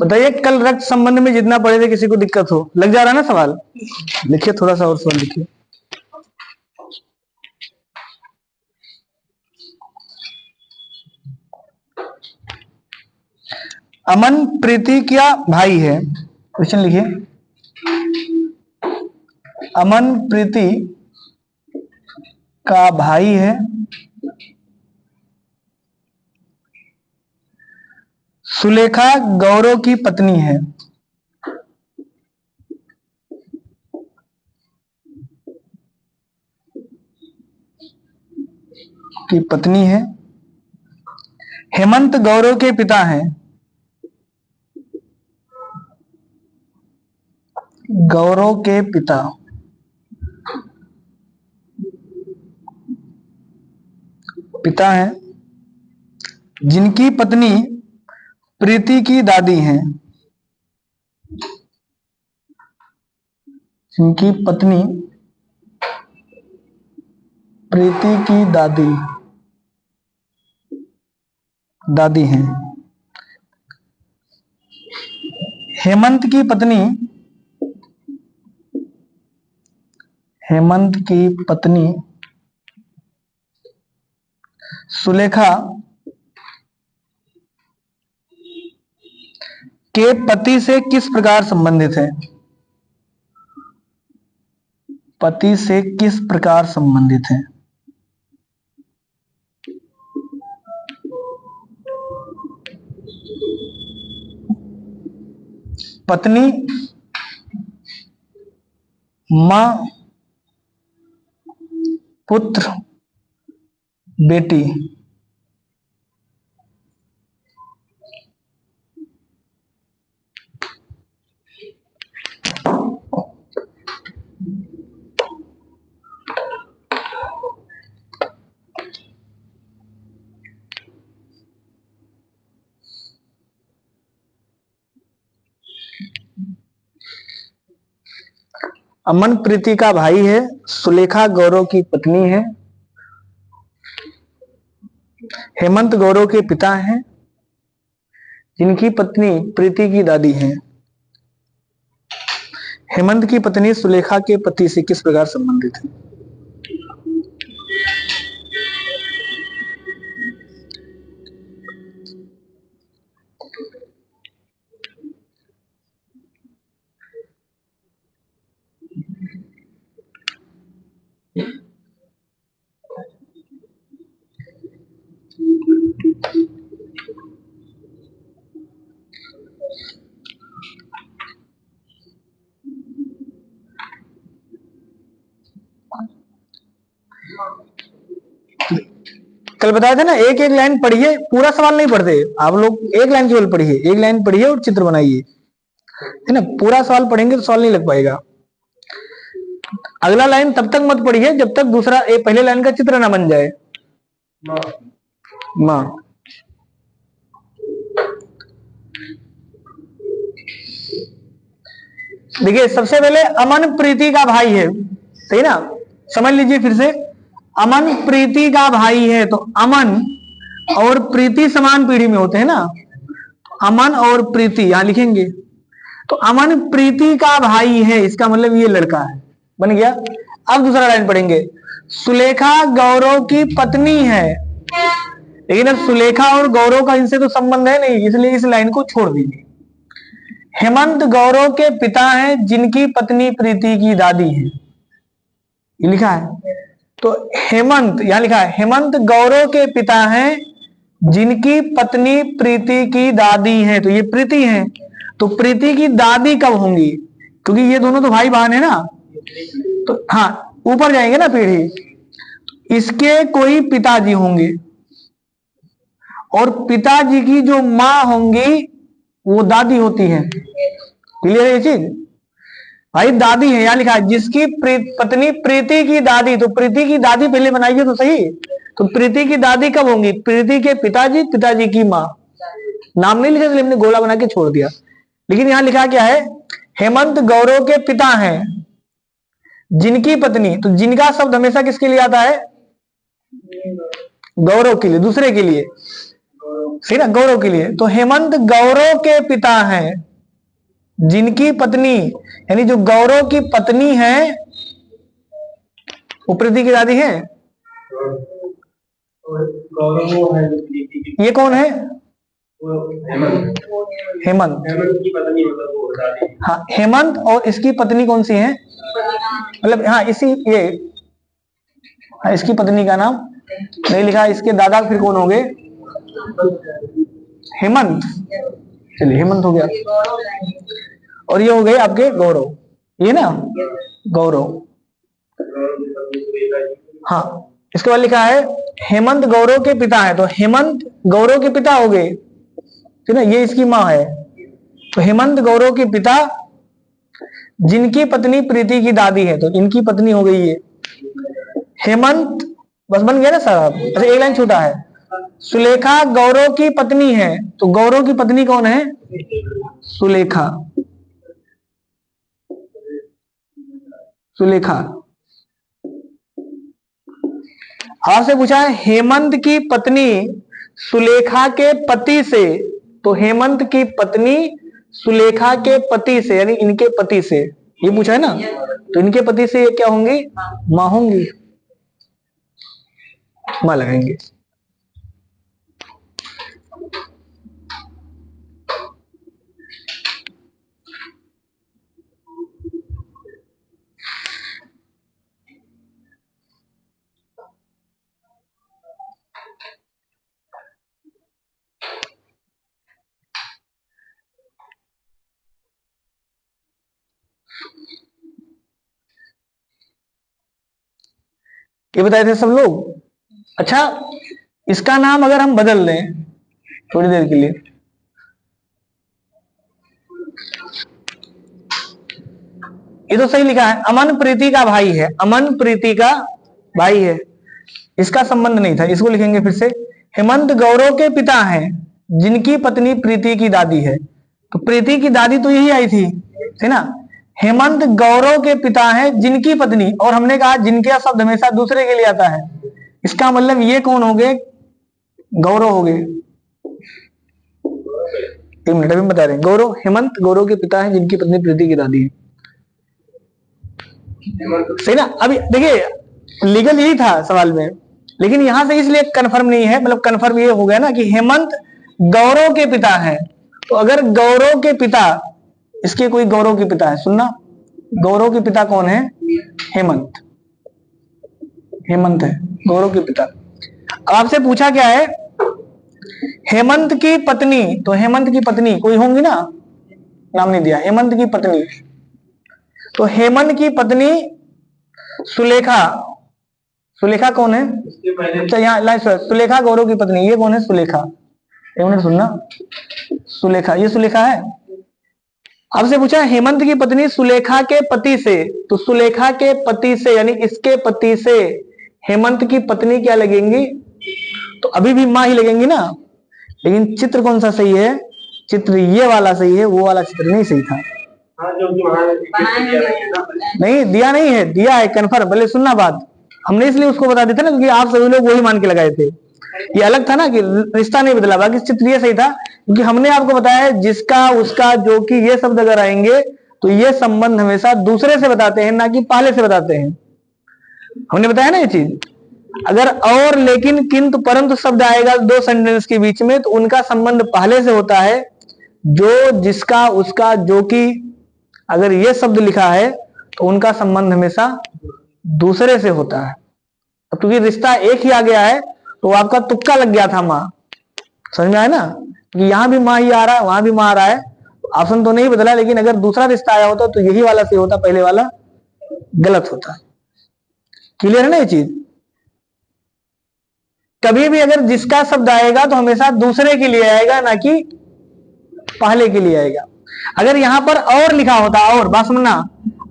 बताइए कल रक्त संबंध में जितना पढ़े थे किसी को दिक्कत हो? लग जा रहा है ना सवाल? लिखिए थोड़ा सा और सवाल लिखिए। अमन प्रीति क्या भाई है? क्वेश्चन लिखिए। अमन प्रीति का भाई है। सुलेखा गौरव की पत्नी है। की पत्नी है। हेमंत गौरव के पिता हैं। गौरव के पिता हैं जिनकी पत्नी प्रीति की दादी हैं। जिनकी पत्नी प्रीति की दादी हैं। हेमंत की पत्नी सुलेखा के पति से किस प्रकार संबंधित है? पति से किस प्रकार संबंधित है? पत्नी, मां, पुत्र, बेटी। अमन प्रीति का भाई है। सुलेखा गौरव की पत्नी है। हेमंत गौरव के पिता हैं जिनकी पत्नी प्रीति की दादी हैं। हेमंत की पत्नी सुलेखा के पति से किस प्रकार संबंधित है? कल बताए थे ना, एक एक लाइन पढ़िए, पूरा सवाल नहीं पढ़ते आप लोग। एक लाइन केवल पढ़िए, एक लाइन पढ़िए और चित्र बनाइए, है ना। पूरा सवाल पढ़ेंगे तो सवाल नहीं लग पाएगा। अगला लाइन तब तक मत पढ़िए जब तक दूसरा पहले लाइन का चित्र ना बन जाए। मां। देखिए सबसे पहले अमन प्रीति का भाई है, सही ना। समझ लीजिए फिर से, अमन प्रीति का भाई है तो अमन और प्रीति समान पीढ़ी में होते हैं ना। अमन और प्रीति यहां लिखेंगे तो अमन प्रीति का भाई है, इसका मतलब ये लड़का है, बन गया। अब दूसरा लाइन पढ़ेंगे, सुलेखा गौरव की पत्नी है। लेकिन अब सुलेखा और गौरव का इनसे तो संबंध है नहीं, इसलिए इस लाइन को छोड़ दीजिए। हेमंत गौरव के पिता हैं जिनकी पत्नी प्रीति की दादी है, ये लिखा है। तो हेमंत यहां लिखा है, हेमंत गौरव के पिता हैं जिनकी पत्नी प्रीति की दादी है, तो ये प्रीति है। तो प्रीति की दादी कब होंगी? क्योंकि ये दोनों तो भाई बहन है ना। तो हाँ, ऊपर जाएंगे ना पीढ़ी, इसके कोई पिताजी होंगे और पिताजी की जो मां होंगी वो दादी होती है। क्लियर है ये चीज भाई? दादी है, यहां लिखा है जिसकी पत्नी प्रीति की दादी, तो प्रीति की दादी पहले बनाइए तो सही। तो प्रीति की दादी कब होंगी? प्रीति के पिताजी, पिताजी की मां। नाम नहीं लिखा इसलिए हमने गोला बना के छोड़ दिया। लेकिन यहां लिखा क्या है? हेमंत गौरव के पिता हैं जिनकी पत्नी, तो जिनका शब्द हमेशा किसके लिए आता है? गौरव के लिए, दूसरे के लिए। सही ना, गौरव के लिए। तो हेमंत गौरव के पिता हैं, जिनकी पत्नी, यानी जो गौरव की पत्नी है वो प्रीति की दादी है। ये कौन है? हेमंत की पत्नी, मतलब हाँ, हेमंत और इसकी पत्नी कौन सी है, मतलब हाँ इसी ये, हाँ, इसकी पत्नी का नाम नहीं लिखा, इसके दादा फिर कौन हो गए? हेमंत। चलिए हेमंत हो गया, और ये हो गए आपके गौरव, ये ना गौरव। हाँ, इसके बाद लिखा है हेमंत गौरव के पिता है, तो हेमंत गौरव के पिता हो गए, ठीक है ना, ये इसकी माँ है। तो हेमंत गौरव के पिता, जिनकी पत्नी प्रीति की दादी है, तो इनकी पत्नी हो गई ये। हेमंत, बस बन गया ना साहब। अच्छा एक लाइन छूटा है, सुलेखा गौरव की पत्नी है, तो गौरव की पत्नी कौन है? सुलेखा। सुलेखा। आपसे पूछा है हेमंत की पत्नी सुलेखा के पति से, तो हेमंत की पत्नी सुलेखा के पति से, यानी इनके पति से, ये पूछा है ना, तो इनके पति से ये क्या होंगी? मां होंगी, मां लगाएंगे। ये बताए थे सब लोग। अच्छा, इसका नाम अगर हम बदल दें थोड़ी देर के लिए, ये तो सही लिखा है, अमन प्रीति का भाई है, अमन प्रीति का भाई है, इसका संबंध नहीं था, इसको लिखेंगे फिर से। हेमंत गौरव के पिता हैं, जिनकी पत्नी प्रीति की दादी है, तो प्रीति की दादी तो यही आई थी, है ना। हेमंत गौरव के पिता हैं, जिनकी पत्नी, और हमने कहा जिनके शब्द हमेशा दूसरे के लिए आता है, इसका मतलब ये कौन हो गए? गौरव हो गए। एक मिनट, अभी बता रहे हैं। गौरव, हेमंत गौरव के पिता हैं, जिनकी पत्नी प्रीति की दादी है, सही ना। अभी देखिए लीगल यही था सवाल में, लेकिन यहां से इसलिए कंफर्म नहीं है, मतलब कंफर्म ये हो गया ना कि हेमंत गौरव के पिता है, तो अगर गौरव के पिता, इसके कोई गौरव के पिता है, सुनना, गौरव के पिता कौन है? हेमंत। हेमंत है गौरव के पिता। अब आपसे पूछा क्या है? हेमंत की पत्नी, तो हेमंत की पत्नी कोई होंगी ना, नाम नहीं दिया, हेमंत की पत्नी, तो हेमंत की पत्नी सुलेखा, सुलेखा कौन है? तो यहाँ सुलेखा गौरव की पत्नी, ये कौन है? सुलेखा। एक मिनट सुनना, सुलेखा, ये सुलेखा है। आपसे पूछा हेमंत की पत्नी सुलेखा के पति से, तो सुलेखा के पति से यानी इसके पति से हेमंत की पत्नी क्या लगेंगी? तो अभी भी मां ही लगेंगी ना, लेकिन चित्र कौन सा सही है? चित्र ये वाला सही है, वो वाला चित्र नहीं सही था। नहीं दिया, नहीं है, दिया है कन्फर्म। पहले सुनना बात, हमने इसलिए उसको बता देते ना क्योंकि आप सभी लोग वही मान के लगाए थे, ये अलग था ना कि रिश्ता नहीं बदला, बाकी चित्र ये सही था, क्योंकि हमने आपको बताया जिसका, उसका, जो कि, ये शब्द अगर आएंगे तो ये संबंध हमेशा दूसरे से बताते हैं, ना कि पहले से बताते हैं। हमने बताया ना ये चीज। अगर और, लेकिन, किंतु, परंतु शब्द आएगा दो सेंटेंस के बीच में, तो उनका संबंध पहले से होता है। जो, जिसका, उसका, जो कि, अगर ये शब्द लिखा है तो उनका संबंध हमेशा दूसरे से होता है। अब क्योंकि रिश्ता एक ही आ गया है तो आपका तुक्का लग गया था मां, समझ में आया ना, कि यहां भी मां ही आ रहा है, वहां भी मां आ रहा है, ऑप्शन तो नहीं बदला, लेकिन अगर दूसरा रिश्ता आया होता तो यही वाला सही होता, पहले वाला गलत होता। क्लियर है ना ये चीज? कभी भी अगर जिसका शब्द आएगा तो हमेशा दूसरे के लिए आएगा, ना कि पहले के लिए आएगा। अगर यहां पर और लिखा होता, और बात सुनना,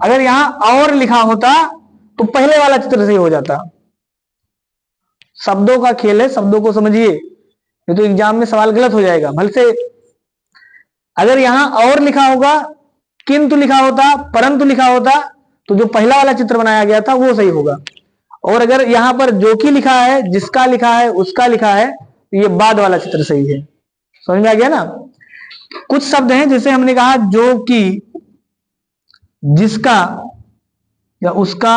अगर यहां और लिखा होता तो पहले वाला चित्र सही हो जाता। शब्दों का खेल है, शब्दों को समझिए, नहीं तो एग्जाम में सवाल गलत हो जाएगा भल से। अगर यहां और लिखा होगा, किंतु लिखा होता, परंतु लिखा होता, तो जो पहला वाला चित्र बनाया गया था वो सही होगा। और अगर यहां पर जो कि लिखा है, जिसका लिखा है, उसका लिखा है, तो ये बाद वाला चित्र सही है। समझ में आ गया ना। कुछ शब्द हैं जैसे हमने कहा जो कि, जिसका या उसका,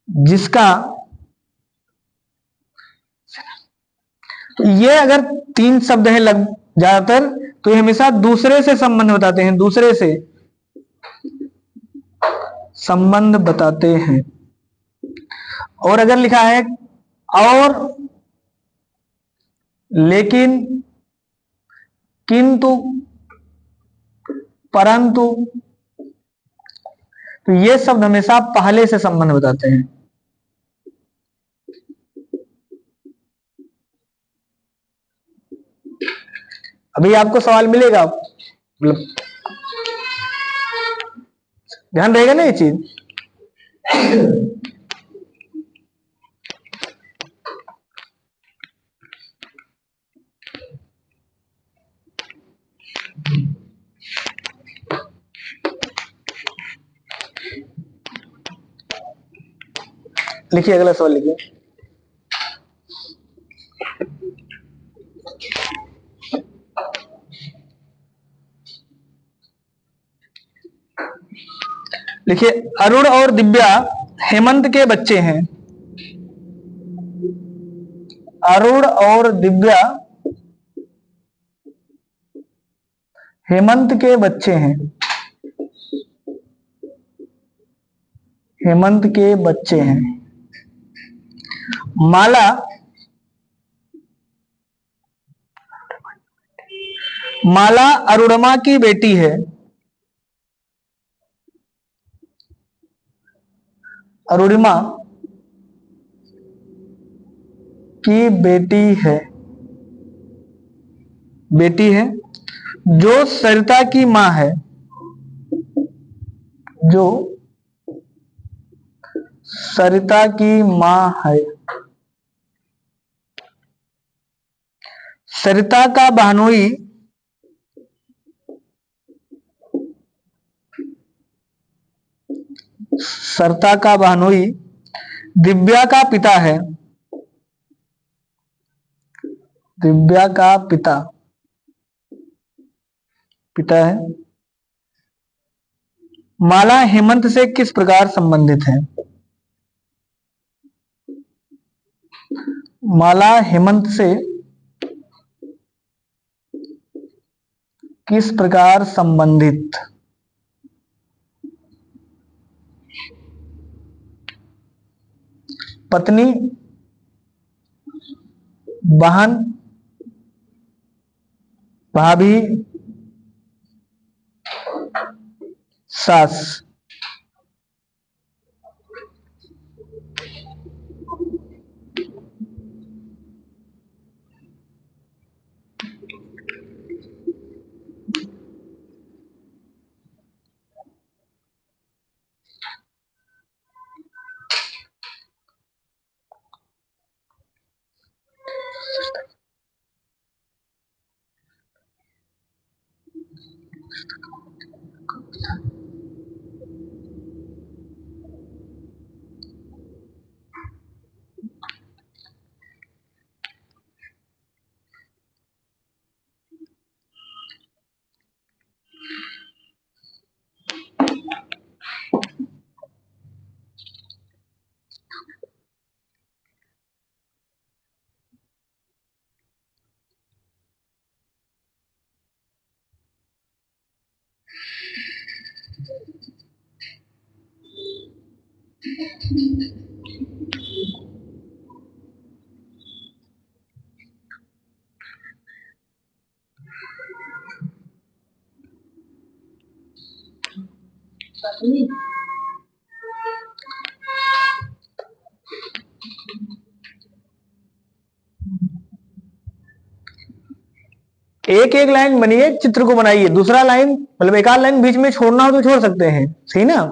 जिसका, तो ये अगर तीन शब्द हैं लग ज्यादातर, तो ये हमेशा दूसरे से संबंध बताते हैं, दूसरे से संबंध बताते हैं। और अगर लिखा है और, लेकिन, किंतु, परंतु, तो ये शब्द हमेशा पहले से संबंध बताते हैं। अभी आपको सवाल मिलेगा, मतलब ध्यान रहेगा ना ये चीज। लिखिए अगला सवाल लिखिए। लिखिए अरुण और दिव्या हेमंत के बच्चे हैं। अरुण और दिव्या हेमंत के बच्चे हैं। हेमंत के बच्चे हैं। माला माला अरुणमा की बेटी है। अरुणिमा की बेटी है, बेटी है, जो सरिता की मां है। जो सरिता की मां है। सरिता का बहनोई सरिता का बहनोई दिव्या का पिता है। दिव्या का पिता पिता है। माला हेमंत से किस प्रकार संबंधित है। माला हेमंत से किस प्रकार संबंधित। पत्नी, बहन, भाभी, सास। एक एक लाइन बनिए, चित्र को बनाइए, दूसरा लाइन मतलब एक आध लाइन बीच में छोड़ना हो तो छोड़ सकते हैं, सही ना।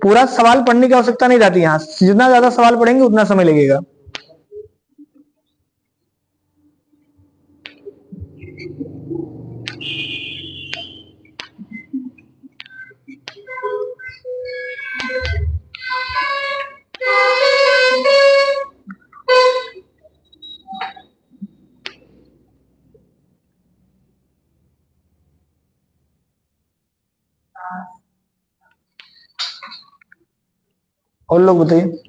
पूरा सवाल पढ़ने की आवश्यकता नहीं रहती, यहां जितना ज्यादा सवाल पढ़ेंगे उतना समय लगेगा। और लोग बताइए।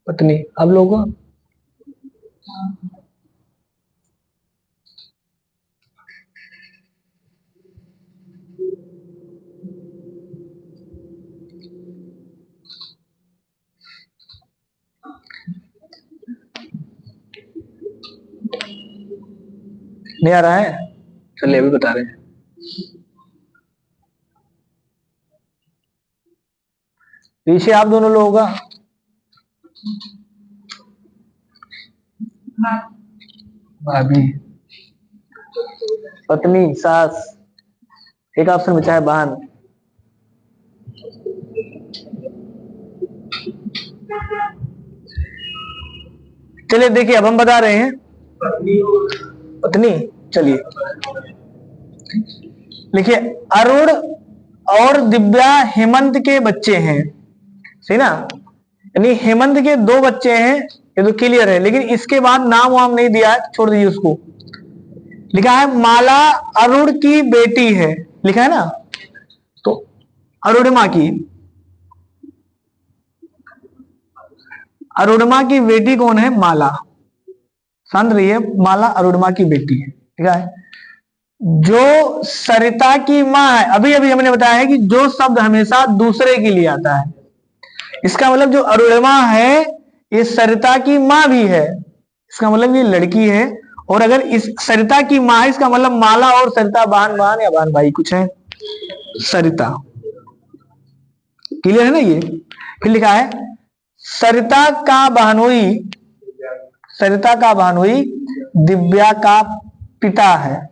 पत्नी। अब लोगों नहीं आ रहा है, चलिए अभी बता रहे हैं। पीछे आप दोनों लोगों का भाभी, पत्नी, सास, एक ऑप्शन बचा है बहन। चलिए देखिए, अब हम बता रहे हैं पत्नी। चलिए लिखिए, अरुण और दिव्या हेमंत के बच्चे हैं, सही ना। यानी हेमंत के 2 बच्चे हैं, ये तो क्लियर है, लेकिन इसके बाद नाम वाम नहीं दिया है, छोड़ दीजिए उसको। लिखा है माला अरुण की बेटी है, लिखा है ना। तो अरुणिमा की, अरुणिमा की बेटी कौन है? माला। शांत रहिए, माला अरुणिमा की बेटी है, ठीक है। जो सरिता की माँ है, अभी अभी हमने बताया है कि जो शब्द हमेशा दूसरे के लिए आता है, इसका मतलब जो अरुणिमा है ये सरिता की माँ भी है, इसका मतलब ये लड़की है। और अगर इस सरिता की माँ है, इसका मतलब माला और सरिता बहन बहन या बहन भाई कुछ है। सरिता, क्लियर है ना ये। फिर लिखा है सरिता का बहनोई, सरिता का बहनोई दिव्या का पिता है।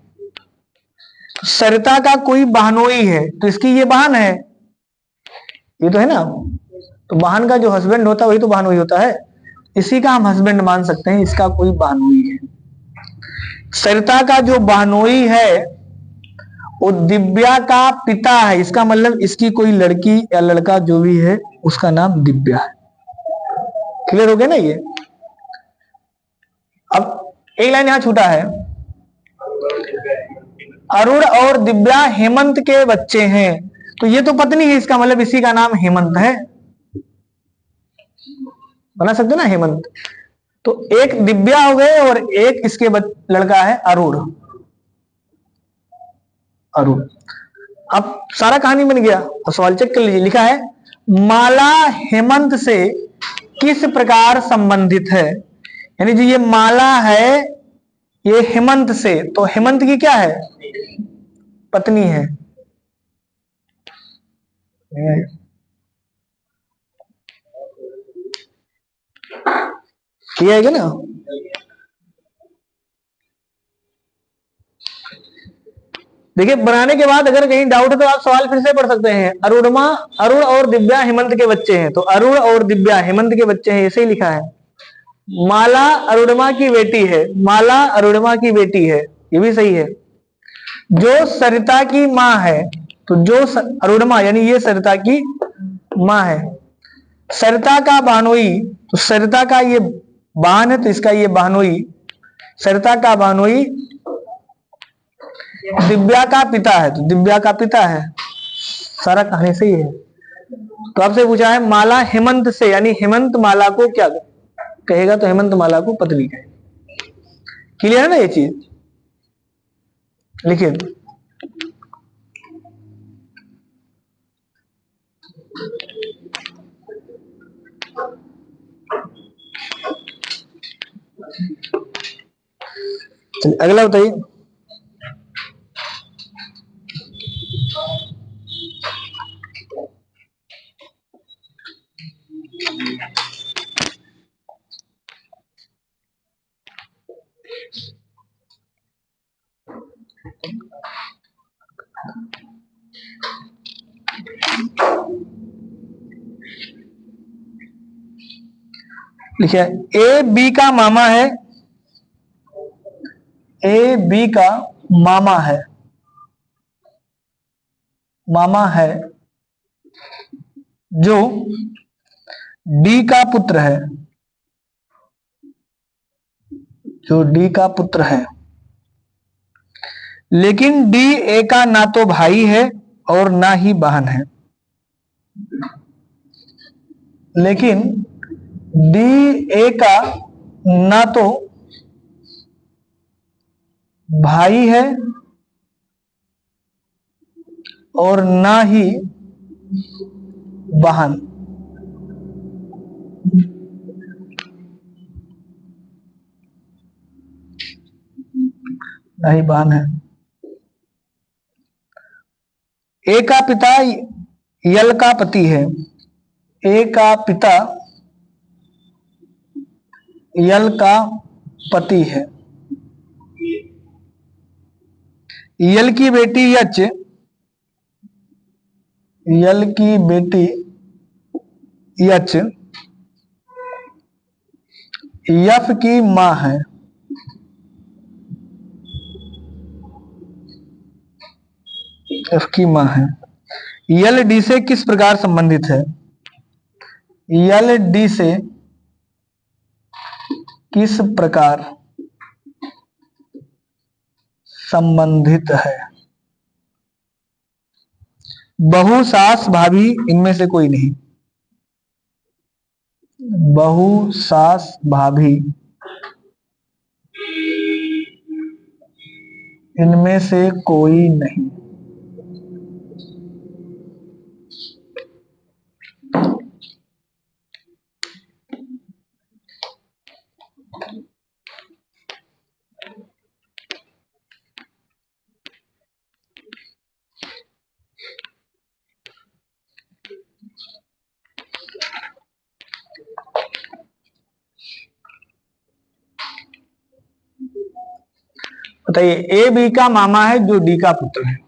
सरिता का कोई बहनोई है तो इसकी ये बहन है, ये तो है ना। तो बहन का जो हस्बैंड होता है वही तो बहनोई होता है, इसी का हम हस्बैंड मान सकते हैं, इसका कोई बहनोई है। सरिता का जो बहनोई है वो दिव्या का पिता है, इसका मतलब इसकी कोई लड़की या लड़का जो भी है उसका नाम दिव्या है। क्लियर हो गया ना ये। अब एक लाइन यहां छूटा है, अरुण और दिव्या हेमंत के बच्चे हैं, तो ये तो पत्नी है, इसका मतलब इसी का नाम हेमंत है, बना सकते ना हेमंत। तो एक दिव्या हो गए और एक इसके लड़का है अरुण। अरुण, अब सारा कहानी बन गया। और सवाल चेक कर लीजिए, लिखा है माला हेमंत से किस प्रकार संबंधित है। यानी जो ये माला है ये हेमंत से, तो हेमंत की क्या है? पत्नी है। किया है ना। देखिए बनाने के बाद अगर कहीं डाउट है तो आप सवाल फिर से पढ़ सकते हैं। अरुणमा, अरुण और दिव्या हेमंत के बच्चे हैं, तो अरुण और दिव्या हेमंत के बच्चे हैं, ऐसे ही लिखा है। माला अरुणमा की बेटी है, माला अरुणमा की बेटी है, ये भी सही है। जो सरिता की माँ है, तो जो अरुणमा यानी ये सरिता की माँ है। सरिता का बानोई, तो सरिता का ये बहन है तो इसका ये बहनोई। सरिता का बहनोई दिव्या का पिता है, तो दिव्या का पिता है। सारा कहानी सही है। तो आपसे पूछा है माला हेमंत से, यानी हेमंत माला को क्या कहेगा, तो हेमंत माला को पत्नी कहेगा। क्लियर है ना ये चीज। लिखिए अगला बताइए। लिखिए ए बी का मामा है, ए बी का मामा है, मामा है जो डी का पुत्र है, जो डी का पुत्र है, लेकिन डी ए का ना तो भाई है और ना ही बहन है। लेकिन डी ए का ना तो भाई है और ना ही बहन। ना ही बहन है। ए का पिता यल का पति है, ए का पिता यल का पति है। यल की बेटी यच, यल की बेटी यच यफ की मां है। एफ की मां है। यल डी से किस प्रकार संबंधित है? यल डी से किस प्रकार संबंधित है? बहू, सास, भाभी, इनमें से कोई नहीं। बहू, सास, भाभी, इनमें से कोई नहीं। बताइए, ए बी का मामा है जो डी का पुत्र है।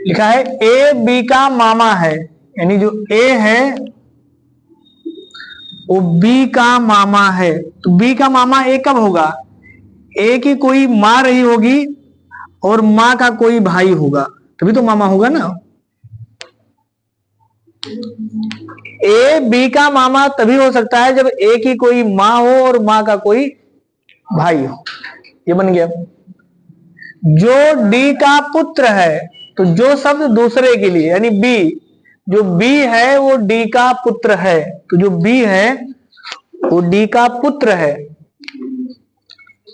लिखा है ए बी का मामा है, यानी जो ए है वो बी का मामा है। तो बी का मामा ए कब होगा? ए की कोई मां रही होगी और मां का कोई भाई होगा, तभी तो मामा होगा ना। ए बी का मामा तभी हो सकता है जब ए की कोई मां हो और मां का कोई भाई हो। ये बन गया। जो डी का पुत्र है, तो जो शब्द दूसरे के लिए, यानी बी, जो बी है वो डी का पुत्र है, तो जो बी है वो डी का पुत्र है।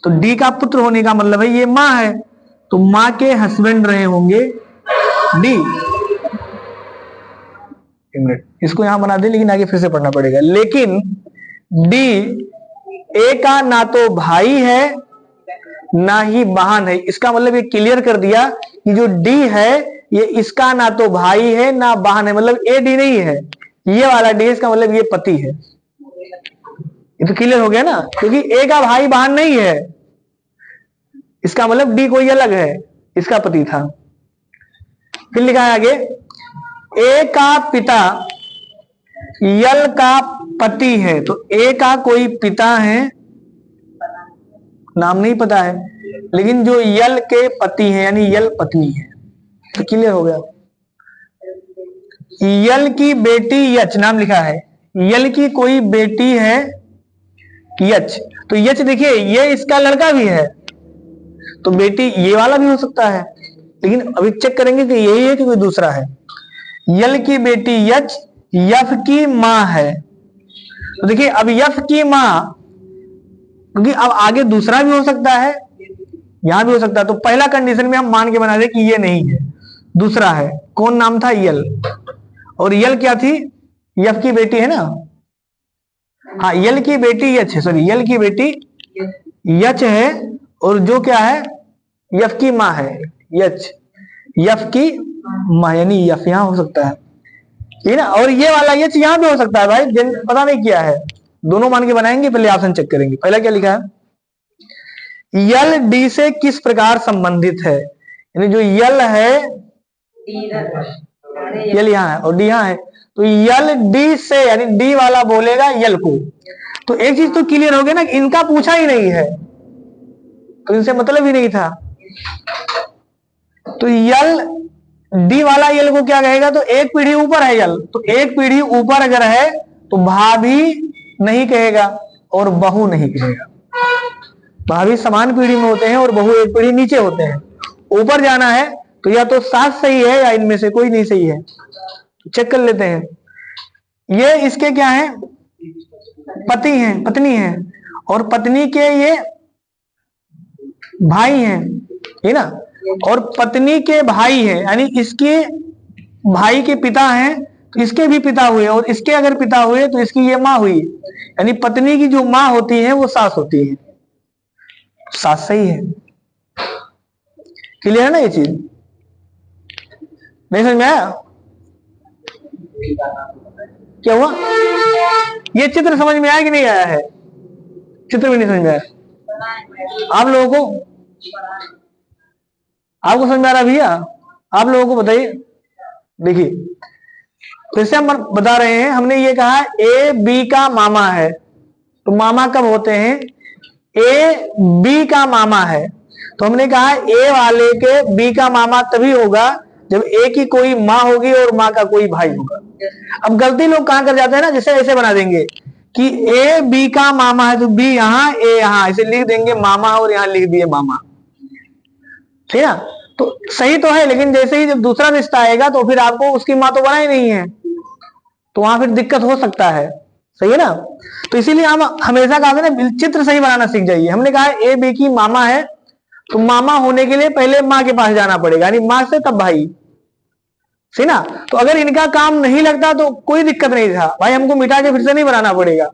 तो डी का पुत्र होने का मतलब है ये मां है, तो मां के हस्बैंड रहे होंगे डी। एक मिनट, इसको यहां बना दे, लेकिन आगे फिर से पढ़ना पड़ेगा। लेकिन डी ए का ना तो भाई है ना ही बहन है। इसका मतलब ये क्लियर कर दिया कि जो डी है ये इसका ना तो भाई है ना बहन है, मतलब ए डी नहीं है, ये वाला डी, इसका मतलब ये पति है। ये तो क्लियर हो गया ना, क्योंकि ए का भाई बहन नहीं है, इसका मतलब डी कोई अलग है, इसका पति था। फिर लिखा है आगे, ए का पिता यल का पति है, तो ए का कोई पिता है, नाम नहीं पता है, लेकिन जो यल के पति हैं यानी यल पत्नी है, तो क्लियर हो गया। यल की बेटी यच, नाम लिखा है, यल की कोई बेटी है यच, तो यच देखिए ये इसका लड़का भी है, तो बेटी ये वाला भी हो सकता है, लेकिन अभी चेक करेंगे कि यही है कि कोई दूसरा है। यल की बेटी यच यफ की मां है, तो देखिए अब यफ की मां, क्योंकि अब आगे दूसरा भी हो सकता है, यहां भी हो सकता है, तो पहला कंडीशन में हम मान के बना दे कि ये नहीं है, दूसरा है। कौन नाम था? यल, और यल क्या थी? यफ की बेटी है ना, हाँ यल की बेटी यच है, सॉरी यल की बेटी यच है, और जो क्या है यफ की मां है यच, यफ की मां यानी यफ यहां हो सकता है, ठीक है ना, और ये वाला यच यहां भी हो सकता है भाई, पता नहीं किया है, दोनों मान के बनाएंगे, पहले ऑप्शन चेक करेंगे। पहला क्या लिखा है, यल डी से किस प्रकार संबंधित है, यानी जो यल है, यल यहाँ है और डी यहाँ है, तो यल डी से यानी डी वाला बोलेगा यल को, तो एक चीज तो क्लियर हो गया ना, इनका पूछा ही नहीं है, तो इनसे मतलब ही नहीं था, तो यल डी वाला यल को क्या कहेगा, तो एक पीढ़ी ऊपर है यल, तो एक पीढ़ी ऊपर अगर है तो भाभी नहीं कहेगा और बहू नहीं कहेगा, भाभी समान पीढ़ी में होते हैं और बहू एक पीढ़ी नीचे होते हैं। ऊपर जाना है तो या तो सास सही है या इनमें से कोई नहीं सही है, तो चेक कर लेते हैं। ये इसके क्या है, पति हैं, पत्नी है, और पत्नी के ये भाई हैं, है ना, और पत्नी के भाई है यानी इसके भाई के पिता हैं, तो इसके भी पिता हुए, और इसके अगर पिता हुए तो इसकी ये माँ हुई, यानी पत्नी की जो माँ होती है वो सास होती है, सास सही है। क्लियर है ना ये चीज? नहीं समझ में आया? क्या हुआ? ये चित्र समझ में आया कि नहीं आया है? चित्र भी नहीं समझ में आया आप लोगों को? आपको समझ में आ रहा भैया? आप लोगों को बताइए। देखिए फिर से हम बता रहे हैं, हमने ये कहा ए बी का मामा है, तो मामा कब होते हैं? ए बी का मामा है, तो हमने कहा ए वाले के बी का मामा तभी होगा जब ए की कोई माँ होगी और माँ का कोई भाई होगा। अब गलती लोग कहां कर जाते हैं ना, जैसे ऐसे बना देंगे कि ए बी का मामा है, तो बी यहाँ ए यहाँ, ऐसे लिख देंगे मामा और यहाँ लिख दिए मामा, ठीक है, तो सही तो है, लेकिन जैसे ही जब दूसरा रिश्ता आएगा तो फिर आपको उसकी माँ तो बना ही नहीं है, तो वहां फिर दिक्कत हो सकता है, सही है ना। तो इसीलिए हम हमेशा कहा था ना, चित्र सही बनाना सीख जाइए। हमने कहा ए बी की मामा है, तो मामा होने के लिए पहले माँ के पास जाना पड़ेगा, यानी माँ से तब भाई, सही ना। तो अगर इनका काम नहीं लगता तो कोई दिक्कत नहीं था भाई, हमको मिटा के फिर से नहीं बनाना पड़ेगा,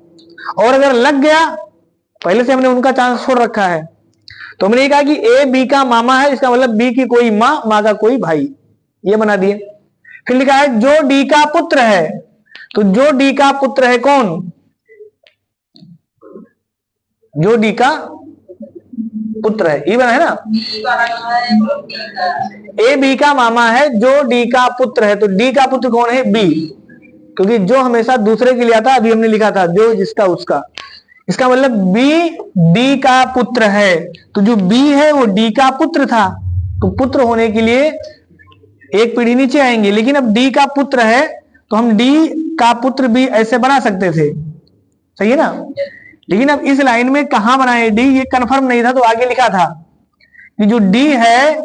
और अगर लग गया पहले से हमने उनका चांस छोड़ रखा है, तो हमने कहा कि ए बी का मामा है, इसका मतलब बी की कोई माँ, माँ का कोई भाई, ये बना दिए। फिर लिखा है जो डी का पुत्र है, तो जो डी का पुत्र है कौन? जो डी का पुत्र है, ये बना है ना, ए बी का मामा है, जो डी का पुत्र है, तो डी का पुत्र कौन है? बी, क्योंकि जो हमेशा दूसरे के लिए आता, अभी हमने लिखा था जो जिसका उसका, इसका मतलब बी डी का पुत्र है, तो जो बी है वो डी का पुत्र था, तो पुत्र होने के लिए एक पीढ़ी नीचे आएंगे, लेकिन अब डी का पुत्र है तो हम डी का पुत्र भी ऐसे बना सकते थे, सही है ना। लेकिन अब इस लाइन में कहां बनाए डी, ये कंफर्म नहीं था, तो आगे लिखा था कि जो डी है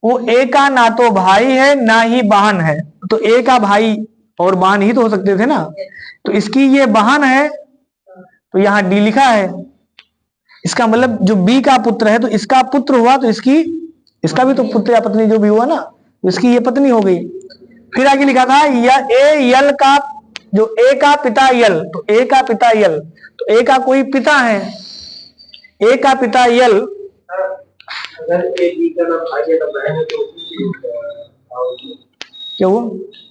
वो ए का ना तो भाई है ना ही बहन है, तो ए का भाई और बहन ही तो हो सकते थे ना, तो इसकी ये बहन है, तो यहां डी लिखा है, इसका मतलब जो बी का पुत्र है तो इसका पुत्र हुआ, तो इसका भी तो पुत्र या पत्नी जो भी हुआ ना, तो इसकी ये पत्नी हो गई। फिर आगे लिखा था ए यल का, जो ए का पिता यल, तो ए का पिता यल, तो ए का कोई पिता है, ए का पिता यल, अगर ए बी का ना भाई है ना बहन है तो क्या वो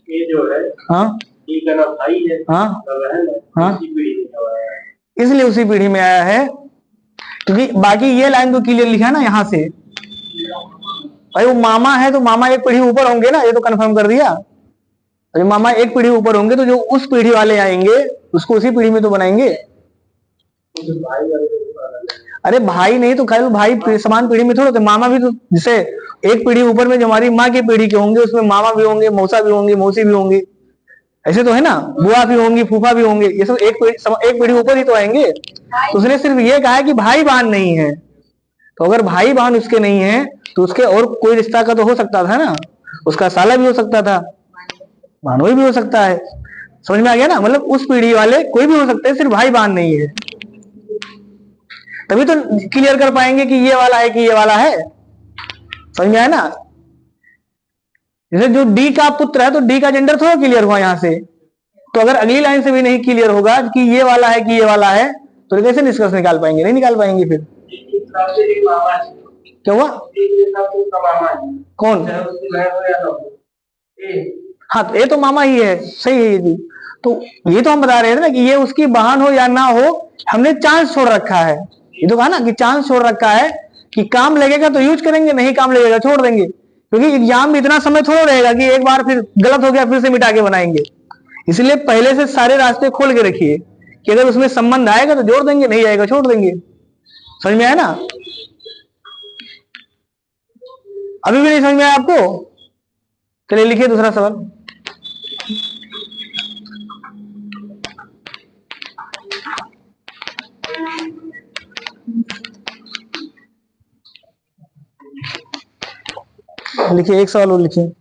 ये जो है हाँ बी का ना भाई है हाँ ना बहन है हाँ इसी पीढ़ी में आया है। इसलिए उसी पीढ़ी में आया है, क्योंकि बाकी ये लाइन तो क्लियर लिखा है ना यहाँ से। भाई वो मामा है तो मामा एक पीढ़ी ऊपर होंगे ना, ये तो कंफर्म कर दिया। जो मामा एक पीढ़ी ऊपर होंगे तो जो उस पीढ़ी वाले आएंगे उसको उसी पीढ़ी में तो बनाएंगे। अरे भाई नहीं तो खाली भाई समान पीढ़ी में थोड़ा होते, मामा भी तो जैसे एक पीढ़ी ऊपर में जो हमारी माँ की पीढ़ी के होंगे उसमें मामा भी होंगे, मौसा भी होंगे, मौसी भी होंगे, ऐसे तो है ना, बुआ भी होंगी, फूफा भी होंगे, ये सब एक पीढ़ी ऊपर ही तो आएंगे। तो उसने सिर्फ ये कहा है कि भाई बहन नहीं है, तो अगर भाई बहन उसके नहीं है तो उसके और कोई रिश्ता का तो हो सकता था ना, उसका साला भी हो सकता था, भानोई भी हो सकता है। समझ में आ गया ना, मतलब उस पीढ़ी वाले कोई भी हो सकते हैं, सिर्फ भाई बहन नहीं है। तभी तो क्लियर कर पाएंगे कि ये वाला है कि ये वाला है। समझ में आया ना। जैसे जो डी का पुत्र है तो डी का जेंडर थोड़ा क्लियर हुआ यहां से, तो अगर अगली लाइन से भी नहीं क्लियर होगा कि ये वाला है कि ये वाला है तो कैसे निष्कर्ष निकाल पाएंगे, नहीं निकाल पाएंगे फिर। क्या हुआ कौन, हाँ तो ये तो मामा ही है, सही है ये भी। तो ये तो हम बता रहे थे ना कि ये उसकी बहन हो या ना हो, हमने चांस छोड़ रखा है। ये तो कहा ना कि चांस छोड़ रखा है कि काम लगेगा तो यूज करेंगे, नहीं काम लगेगा छोड़ देंगे, क्योंकि एग्जाम में इतना समय थोड़ा रहेगा कि एक बार फिर गलत हो गया फिर से मिटा के बनाएंगे। इसलिए पहले से सारे रास्ते खोल के रखिए कि अगर उसमें संबंध आएगा तो जोड़ देंगे, नहीं आएगा छोड़ देंगे। समझ में आया ना, अभी भी नहीं समझ में आया आपको? चलिए लिखिए दूसरा सवाल। लिखिए, एक सवाल और लिखिए।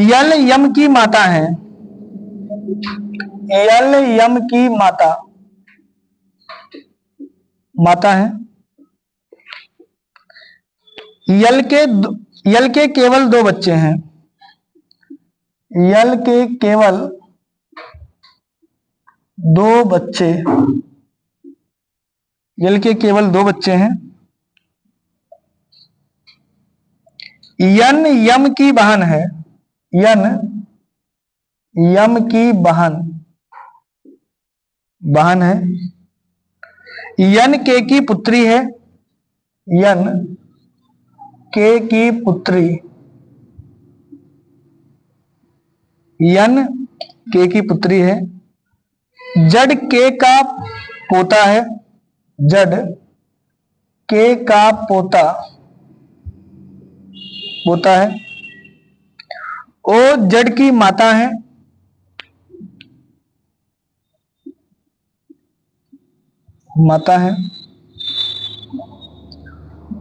यल यम की माता है, यल यम की माता माता है। यल के केवल दो बच्चे हैं, यल के केवल दो बच्चे, यल के केवल दो बच्चे हैं। यन यम की बहन है, यन यम की बहन है। यन के की पुत्री है, यन के की पुत्री, यन के की पुत्री है। जड के का पोता है, जड के का पोता है। ओ जड की माता है, माता है।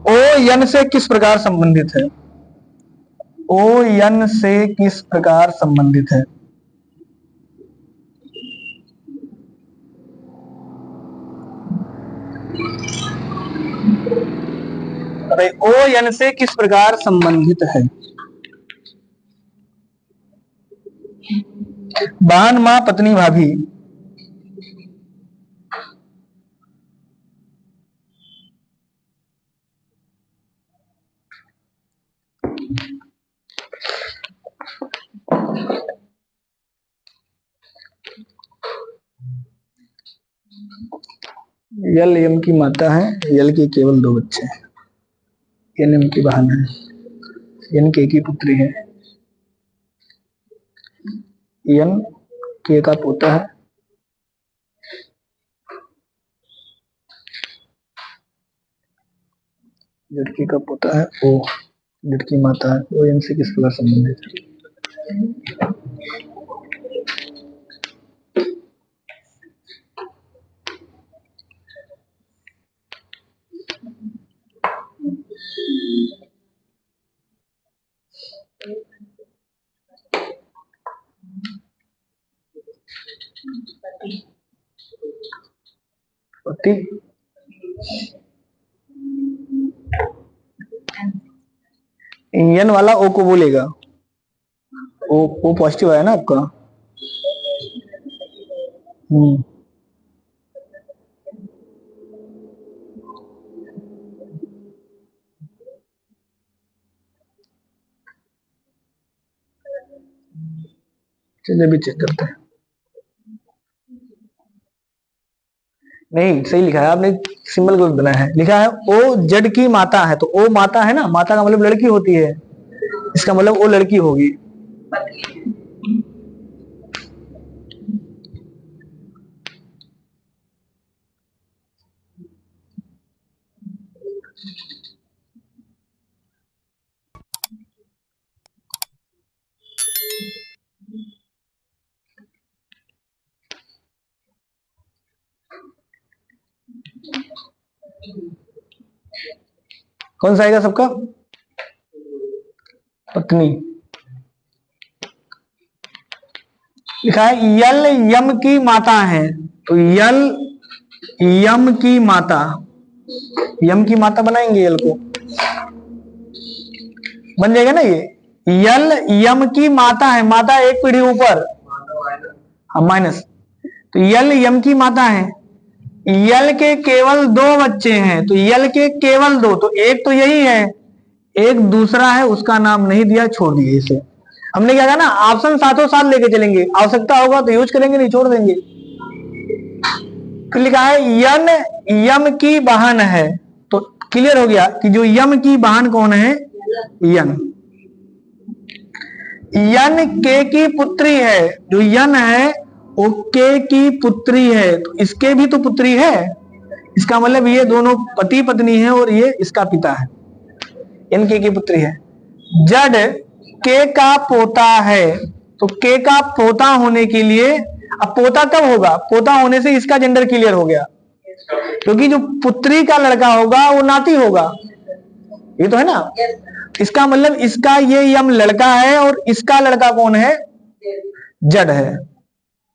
ओ यन से किस प्रकार संबंधित है, ओ यन से किस प्रकार संबंधित है। अरे ओ यन से किस प्रकार संबंधित है। बहन, मां, पत्नी, भाभी। यल यम की माता है, यल के केवल दो बच्चे हैं, यन यम की बहन है, यन के की पुत्री है, यन के का पोता है, लड़की का पोता है, ओ लड़की माता है। ओ यन से किस प्रकार संबंधित है। पति, यन वाला ओ को बोलेगा, ओ पॉजिटिव है ना आपका, चलिए भी चेक करते हैं। नहीं सही लिखा है आपने, सिंबल गलत बनाया है। लिखा है ओ जड की माता है, तो ओ माता है ना, माता का मतलब लड़की होती है, इसका मतलब वो लड़की होगी। कौन सा आएगा सबका? पत्नी। लिखा है यल यम की माता है, तो यल यम की माता, यम की माता बनाएंगे यल को, बन जाएगा ना ये। यल यम की माता है, माता एक पीढ़ी ऊपर, हाँ माइनस, तो यल यम की माता है। यल के केवल 2 बच्चे हैं, तो यल के केवल 2, तो एक तो यही है, एक दूसरा है, उसका नाम नहीं दिया, छोड़ दिए इसे। हमने क्या कहा ना, ऑप्शन साथों साथ लेके चलेंगे, आवश्यकता होगा तो यूज करेंगे, नहीं छोड़ देंगे। फिर लिखा है यन यम की बहन है, तो क्लियर हो गया कि जो यम की बहन कौन है, यन। यन के की पुत्री है, जो यन है वो के की पुत्री है, तो इसके भी तो पुत्री है, इसका मतलब ये दोनों पति पत्नी है और ये इसका पिता है, यन के की पुत्री है। जड के का पोता है, तो के का पोता होने के लिए, अब पोता कब होगा, पोता होने से इसका जेंडर क्लियर हो गया, क्योंकि जो पुत्री का लड़का होगा वो नाती होगा, ये तो है ना। इसका मतलब इसका ये यम लड़का है और इसका लड़का कौन है, जड है,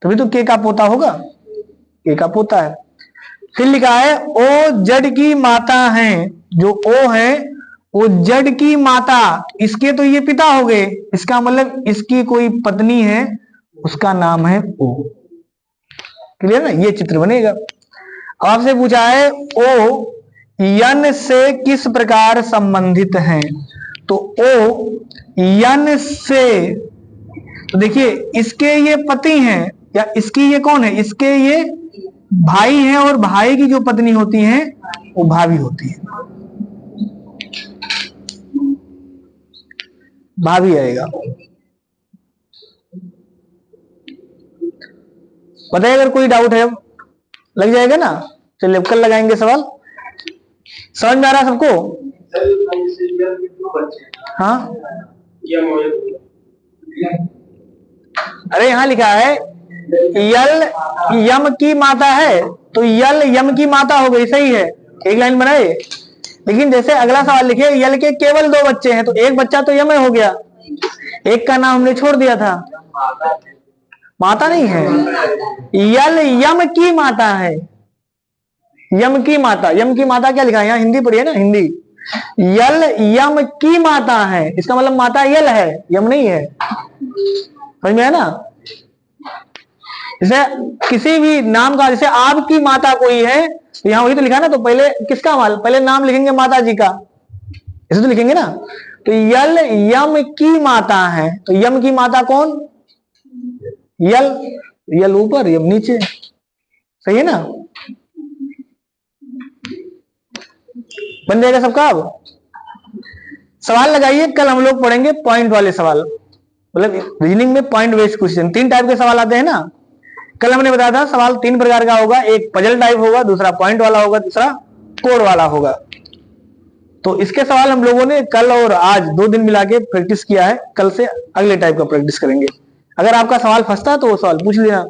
तभी तो के का पोता होगा, के का पोता है। फिर लिखा है ओ जड की माता है, जो ओ है वो जड की माता, इसके तो ये पिता हो गए, इसका मतलब इसकी कोई पत्नी है, उसका नाम है ओ। क्लियर ना, ये चित्र बनेगा। अब आपसे पूछा है ओ यन से किस प्रकार संबंधित हैं, तो ओ यन से, तो देखिए इसके ये पति हैं, या इसकी ये कौन है, इसके ये भाई हैं, और भाई की जो पत्नी होती है वो भाभी होती है, भाभी आएगा। बताइए अगर कोई डाउट है, लग जाएगा ना। चलिए कल लगाएंगे सवाल, समझ में आ रहा है सबको? हाँ अरे यहाँ लिखा है यल यम की माता है, तो यल यम की माता हो गई, सही है, एक लाइन बनाए। लेकिन जैसे अगला सवाल लिखे यल के केवल 2 बच्चे हैं, तो एक बच्चा तो यम हो गया, एक का नाम हमने छोड़ दिया था, माता नहीं है, यल यम की माता है, यम की माता, यम की माता क्या लिखा है यहाँ, हिंदी पढ़िए ना, हिंदी। यल यम की माता है, इसका मतलब माता यल है, यम नहीं है, समझ में है ना। जैसे किसी भी नाम का, जैसे आपकी माता कोई है, तो यहाँ वही तो लिखा ना, तो पहले किसका माल, पहले नाम लिखेंगे माता जी का, ऐसे तो लिखेंगे ना। तो यल यम की माता है, तो यम की माता कौन, यल, यल ऊपर यम नीचे, सही है ना, बन जाएगा सबका। अब सवाल लगाइए, कल हम लोग पढ़ेंगे पॉइंट वाले सवाल, मतलब रीजनिंग में पॉइंट बेस्ड क्वेश्चन, 3 टाइप के सवाल आते हैं ना। कल हमने बताया था सवाल 3 प्रकार का होगा, एक पजल टाइप होगा, दूसरा पॉइंट वाला होगा, दूसरा कोड वाला होगा। तो इसके सवाल हम लोगों ने कल और आज 2 दिन मिला के प्रैक्टिस किया है, कल से अगले टाइप का प्रैक्टिस करेंगे। अगर आपका सवाल फंसता है तो वो सवाल पूछ लेना।